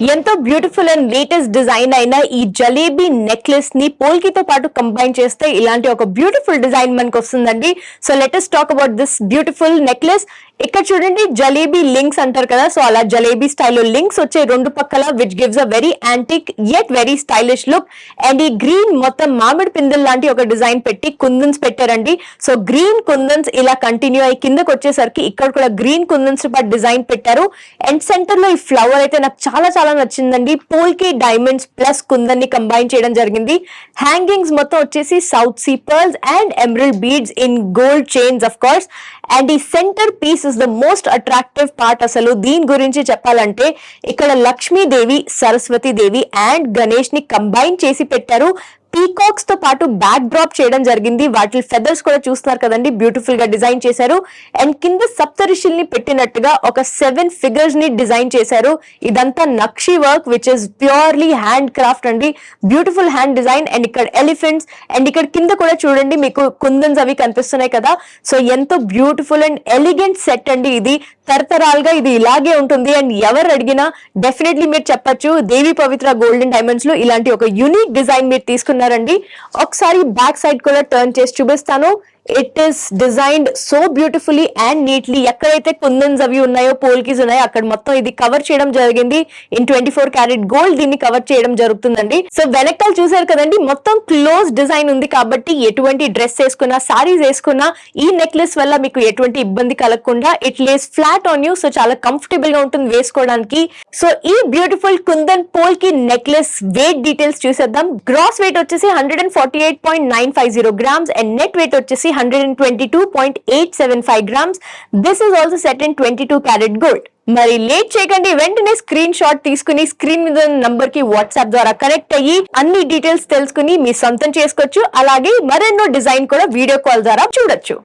ఎంతో beautiful and latest design అయిన ఈ జలేబీ నెక్లెస్ ని పోల్కీతో పాటు కంబైన్ చేస్తే ఇలాంటి ఒక బ్యూటిఫుల్ డిజైన్ మనకు వస్తుందండి. So let us talk about this beautiful necklace. ఇక్కడ చూడండి జలేబీ లింక్స్ అంటారు కదా, సో అలా జలేబీ స్టైల్లో లింక్స్ వచ్చే రెండు పక్కల which gives a very antique yet very stylish look. And ఈ గ్రీన్ మొత్తం మామిడి పిందెల్ లాంటి ఒక డిజైన్ పెట్టి కుందన్స్ పెట్టారండి. సో గ్రీన్ కుందన్స్ ఇలా కంటిన్యూ అయ్యి కిందకి వచ్చేసరికి ఇక్కడ కూడా గ్రీన్ కుందన్స్ పాటు డిజైన్ పెట్టారు. అండ్ సెంటర్ లో ఈ ఫ్లవర్ అయితే నాకు చాలా చాలా నచ్చిందండి. పోల్కి డైమండ్స్ ప్లస్ కుందన్ ని కంబైన్ చేయడం జరిగింది. హ్యాంగింగ్స్ మొత్తం వచ్చేసి south sea pearls and emerald beads in gold chains of course. And ఈ center piece is the most attractive part. అసలు దీని గురించి చెప్పాలంటే ఇక్కడ లక్ష్మీదేవి, సరస్వతి దేవి అండ్ గణేష్ ని కంబైన్ చేసి పెట్టారు. పీకాక్స్ తో పాటు బ్యాక్ డ్రాప్ చేయడం జరిగింది. వాటి ఫెదర్స్ కూడా చూస్తున్నారు కదండి, బ్యూటిఫుల్ గా డిజైన్ చేశారు. అండ్ కింద సప్తరిషుల్ని పెట్టినట్టుగా ఒక 7 ఫిగర్స్ ని డిజైన్ చేశారు. ఇదంతా nakshi work which is purely handcraft అండి, బ్యూటిఫుల్ హ్యాండ్ డిజైన్. అండ్ ఇక్కడ ఎలిఫెంట్స్ అండ్ ఇక్కడ కింద కూడా చూడండి మీకు కుందన్స్ అవి కనిపిస్తున్నాయి కదా. సో ఎంతో బ్యూటిఫుల్ అండ్ ఎలిగెంట్ సెట్ అండి ఇది. తరతరాలుగా ఇది ఇలాగే ఉంటుంది. అండ్ ఎవరు అడిగినా డెఫినెట్లీ మీరు చెప్పొచ్చు దేవి పవిత్ర గోల్డెన్ డైమండ్స్ లో ఇలాంటి ఒక యూనిక్ డిజైన్ మీరు తీసుకున్నారండి. ఒకసారి బ్యాక్ సైడ్ కూడా టర్న్ చేసి చూపిస్తాను. It is designed so beautifully and neatly. ఎక్కడైతే కుందన్స్ అవి ఉన్నాయో, పోల్కీస్ ఉన్నాయో అక్కడ మొత్తం ఇది కవర్ చేయడం జరిగింది. ఇన్ 24 క్యారెట్ గోల్డ్ దీన్ని కవర్ చేయడం జరుగుతుందండి. సో వెనకాల చూసారు కదండి, మొత్తం క్లోజ్ డిజైన్ ఉంది కాబట్టి ఎటువంటి డ్రెస్ వేసుకున్నా, సారీస్ వేసుకున్నా ఈ నెక్లెస్ వల్ల మీకు ఎటువంటి ఇబ్బంది కలగకుండా it lays flat on you. So చాలా కంఫర్టబుల్ గా ఉంటుంది వేసుకోవడానికి. సో ఈ beautiful kundan polki necklace weight details చూసేద్దాం. గ్రాస్ వెయిట్ వచ్చేసి 148.950 గ్రామ్స్ అండ్ నెట్ వెయిట్ వచ్చేసి 122.875 grams. This is also set in 22 karat gold. మరి లేట్ చేయకండి, వెంటనే స్క్రీన్ షాట్ తీసుకుని స్క్రీన్ మీద నంబర్ కి వాట్సాప్ ద్వారా కనెక్ట్ అయ్యి అన్ని డీటెయిల్స్ తెలుసుకుని మీ సొంతం చేసుకోవచ్చు. అలాగే మరెన్నో డిజైన్ కూడా వీడియో కాల్ ద్వారా చూడొచ్చు.